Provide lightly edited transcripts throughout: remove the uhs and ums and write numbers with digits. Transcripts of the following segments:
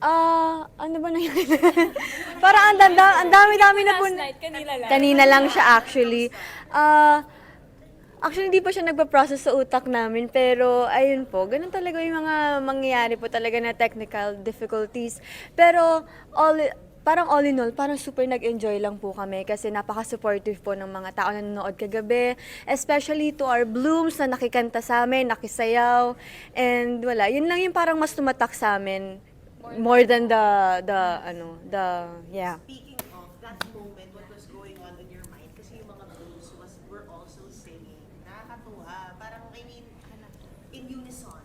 Ano ba nangyari? Parang ang dami-dami na po. Last night, kanina lang. Kanina lang siya actually. Actually, hindi pa siya nagpa-process sa utak namin, pero ayun po, ganun talaga yung mga mangyayari po talaga na technical difficulties. Pero parang all in all, parang super nag-enjoy lang po kami kasi napaka-supportive po ng mga tao na nanonood kagabi, especially to our blooms na nakikanta sa amin, nakisayaw, and wala, yun lang yung parang mas tumatak sa amin more than yeah. Speaking of that moment, what was going on in your mind? Kasi yung mga blues were also singing. Nakakatuwa. Parang, I mean, in unison.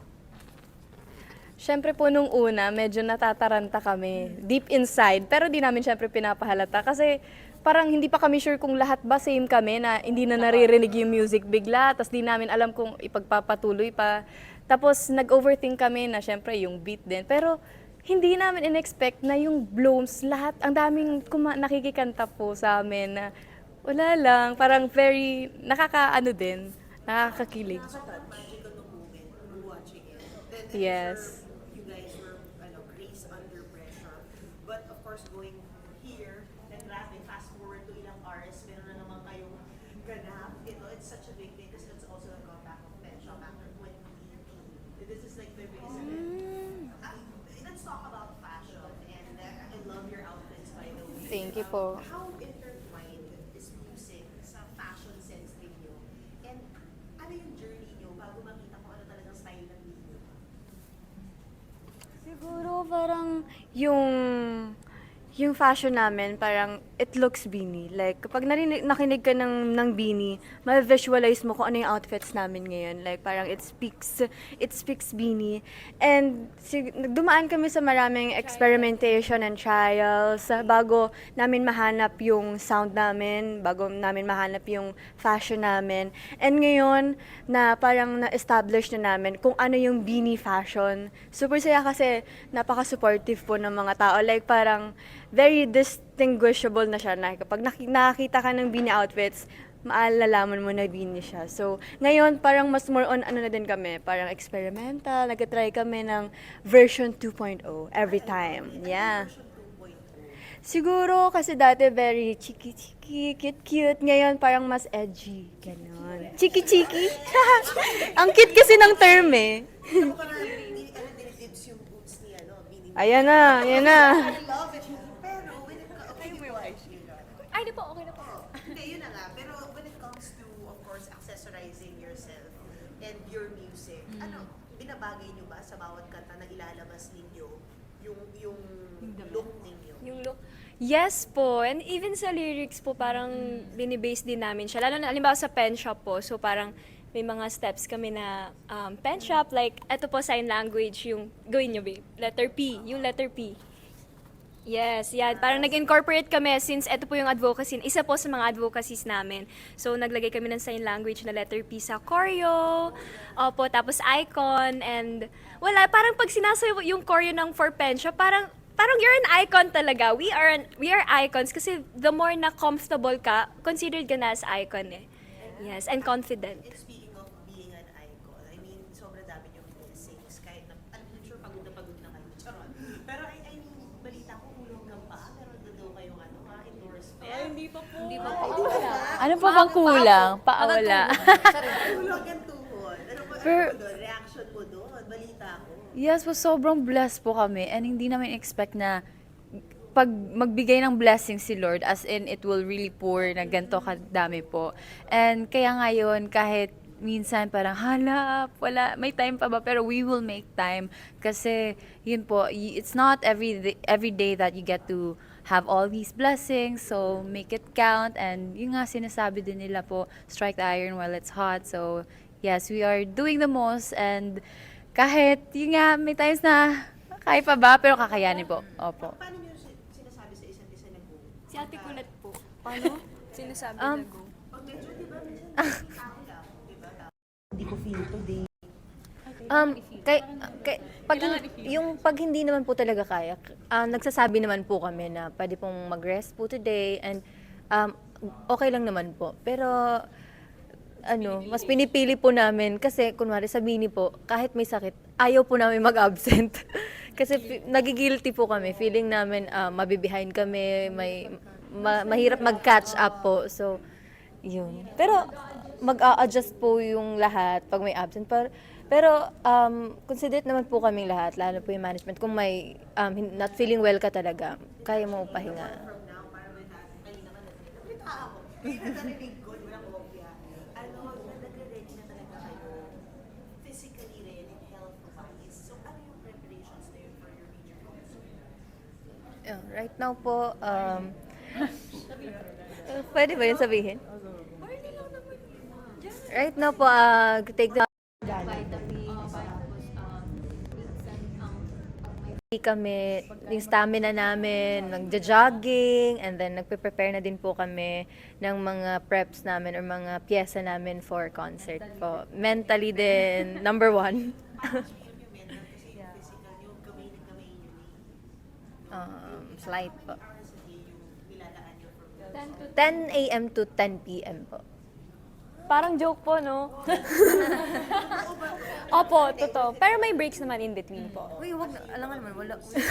Siyempre po nung una, medyo natataranta kami deep inside. Pero di namin siyempre pinapahalata kasi parang hindi pa kami sure kung lahat ba same kami na hindi na naririnig yung music bigla. Tapos di namin alam kung ipagpapatuloy pa. Tapos nag-overthink kami na siyempre yung beat din. Pero hindi namin in-expect na yung blooms, lahat, ang daming nakikikanta po sa amin na wala lang, parang very, nakakaano din, nakakakilig. Magical no moment watching it. Then, Yes. I'm sure you guys were, grace under pressure. But of course, going here, then grabe, fast forward to ilang hours, meron na naman kayong ganap. It's such a big thing kasi it's also a comeback of Pet Shop after 2018. This is like the reason. Let's talk about fashion, and I love your outfits, by the way. Thank you po. How intertwined is music sa fashion sense ninyo? And ano yung journey nyo bago makita kung ano talagang style ng ninyo? Siguro parang yung fashion namin, parang it looks beanie. Like, kapag nakinig ka ng beanie, ma-visualize mo kung ano yung outfits namin ngayon. Like, parang it speaks beanie. And dumaan kami sa maraming experimentation and trials bago namin mahanap yung sound namin, bago namin mahanap yung fashion namin. And ngayon, na parang na-establish na namin kung ano yung beanie fashion. Super saya kasi napaka-supportive po ng mga tao. Like, parang very distinguishable na siya na kapag nakakita ka ng beanie outfits, maalalaman mo na beanie siya. So, ngayon parang mas more on ano na din kami, parang experimental, nag-try kami ng version 2.0 every time. Yeah. Version 2.0. Siguro kasi dati very chiki-chiki, cute-cute. Ngayon parang mas edgy. Ganon. Chiki-chiki. Ang cute kasi ng term eh. Ako parang nililips yung boots ni Bini. Ayan na, ayan na. I love it. Pero when it comes, okay, mo Ay, na po, okay na po. Hindi, yun na nga. Pero when it comes to, of course, accessorizing yourself and your music, binabagay nyo ba sa bawat kanta na ilalabas ninyo yung look ninyo? Yung look. Yes po, and even sa lyrics po, parang binibase din namin siya. Lalo na, halimbawa sa pen shop po, so parang may mga steps kami na pen shop, like, eto po sign language, yung, gawin nyo babe, letter P, yung letter P. Yes, yan. Parang nag-incorporate kami since ito po yung advocacy, isa po sa mga advocacies namin. So, naglagay kami ng sign language na letter P sa choreo, opo, tapos icon, and wala, parang pag sinasayo yung choreo ng For Pen Shop, parang you're an icon talaga. We are icons kasi the more na comfortable ka, considered ka na as icon eh. Yes, and confident. And speaking of being an icon, I mean, sobrang dami yung blessings. Kahit na, I'm sure pagod na kayo. Charot. Pero I mean, balita ko, ulong ng paa. Meron doon daw kayong endorsement. Hindi pa po. Ay, di ba? Ano pa bang kulang? Paawala. Ulong ang tuhod. Ano ba Per- doon? Reaction mo doon? Balita ko. Yes po, sobrang blessed po kami and hindi namin expect na pag magbigay ng blessing si Lord, as in it will really pour na ganito kadami po. And kaya ngayon, kahit minsan parang hala, wala, may time pa ba? Pero we will make time kasi yun po, it's not every day that you get to have all these blessings, so make it count. And yun nga sinasabi din nila po, strike the iron while it's hot. So yes, we are doing the most, and kahit yun nga, may times na kaya pa ba, pero kakayanin po. Opo. Paano nyo sinasabi sa isa't isa na go? Si Ate Kulat po. Paano? Sinasabi na go. Pag medyo, di ba, minsan tao lang, di ba? Hindi ko feel today. Pag hindi naman po talaga kaya, nagsasabi naman po kami na pwede pong mag-rest po today and okay lang naman po. Pero mas pinipili po namin kasi kunwari sa Bini po, kahit may sakit, ayaw po namin mag-absent. Kasi nagigilty po kami. Feeling namin mabibehind kami, mahirap mag-catch up po. So, yun. Pero mag-a-adjust po yung lahat pag may absent. Pero considerate naman po kaming lahat, lalo po yung management. Kung may not feeling well ka talaga, kaya mo pahinga. From now, para may kanina ka nagsalita ako. Hindi na narinig ko, walang kopya. Nagre-ready na talaga kayo physically rin and health-wise. So, ano yung preparations na yun for your major concert? Right now po, pwede ba yun sabihin? Right now po, take the kami, yung stamina namin, nagja-jogging, and then nagpe-prepare na din po kami ng mga preps namin or mga pyesa namin for concert po. Mentally din, number one. Yun yung mental kasi yung physical, yung kamay na kamay yun. Slight po. Hours a day yung nilalaan nyo for 10 a.m. to 10 p.m. po. Parang joke po, no? Opo, totoo. Pero may breaks naman in between po. Uy, wag na. Alam nga naman, wala. Actually,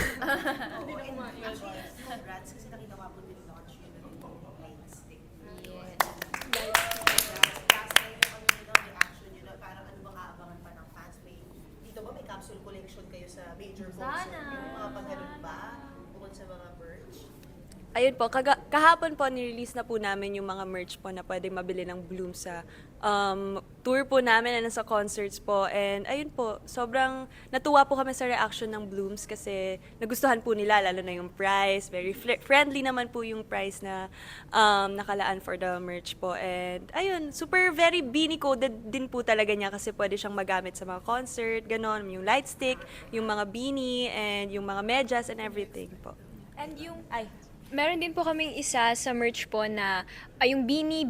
congrats kasi nakita ko po din launch yun ng light stick. Last time yung ano nyo, reaction nyo, parang ano bang aabangan pa ng fans? Dito ba may capsule collection kayo sa major concert? Yung mga pagganun ba? Bukod sa mga merch? Ayun po, kahapon po nirelease na po namin yung mga merch po na pwedeng mabili ng Bloom sa tour po namin na nasa concerts po. And ayun po, sobrang natuwa po kami sa reaction ng Blooms kasi nagustuhan po nila, lalo na yung price. Very friendly naman po yung price na nakalaan for the merch po. And ayun, super very Beanie coded din po talaga niya kasi pwede siyang magamit sa mga concert, ganon, yung light stick, yung mga beanie, and yung mga medyas and everything po. And meron din po kaming isa sa merch po na yung beanie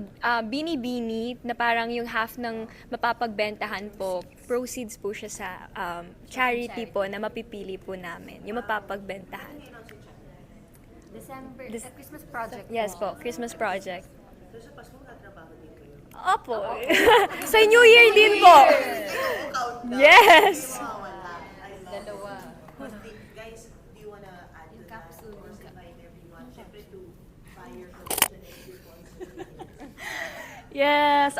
na parang yung half ng mapapagbentahan po, proceeds po siya sa charity po na mapipili po namin, yung mapapagbentahan. December, Christmas project Yes po, Christmas project. So sa Pasko, natrabaho din kayo? Opo. Sa New Year din po. Countdown. Yes! Mawala. Dalawa. Guys, do you wanna add to that? Or invite everyone, syempre to buy your clothes and your concert? Yes,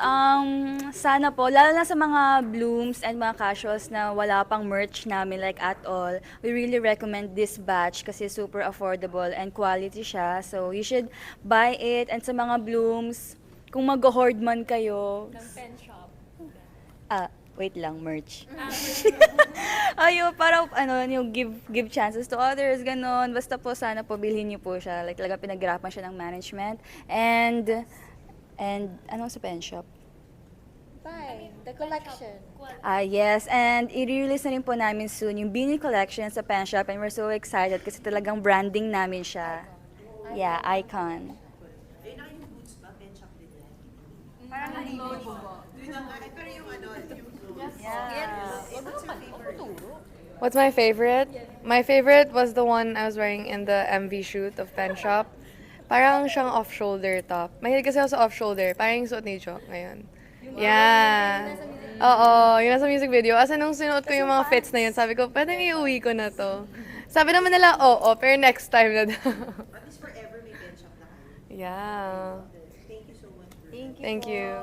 sana po, lalo na sa mga blooms and mga casuals na wala pang merch namin like at all, we really recommend this batch kasi super affordable and quality siya. So you should buy it. And sa mga blooms, kung mag-hoard man kayo, Pen shop. wait lang, merch. Ayo, para yung give chances to others, ganon. Basta po sana po bilhin niyo po siya. Like talaga pinaghirapan siya ng management. And anong sa pen shop? The collection. Yes, and i-release na rin po namin soon yung Beanie Collection sa pen shop and we're so excited kasi talagang branding namin siya. Yeah, icon. Eh, na yung boots ba? Pen shop din yan? Pero yung ano, yung clothes. What's your favorite? What's my favorite? My favorite was the one I was wearing in the MV shoot of Pen Shop. Parang siyang off-shoulder top. Mahilig kasi ako sa off-shoulder. Parang yung suot ni Jo ngayon. Yeah. Oo, yun nasa music video. Asa nung sinuot ko yung mga fits na yun, sabi ko, pwedeng iuwi ko na to. Sabi naman nila, oo, pero next time na daw. At least forever may pen shop na kayo. Yeah. Thank you so much. Thank you.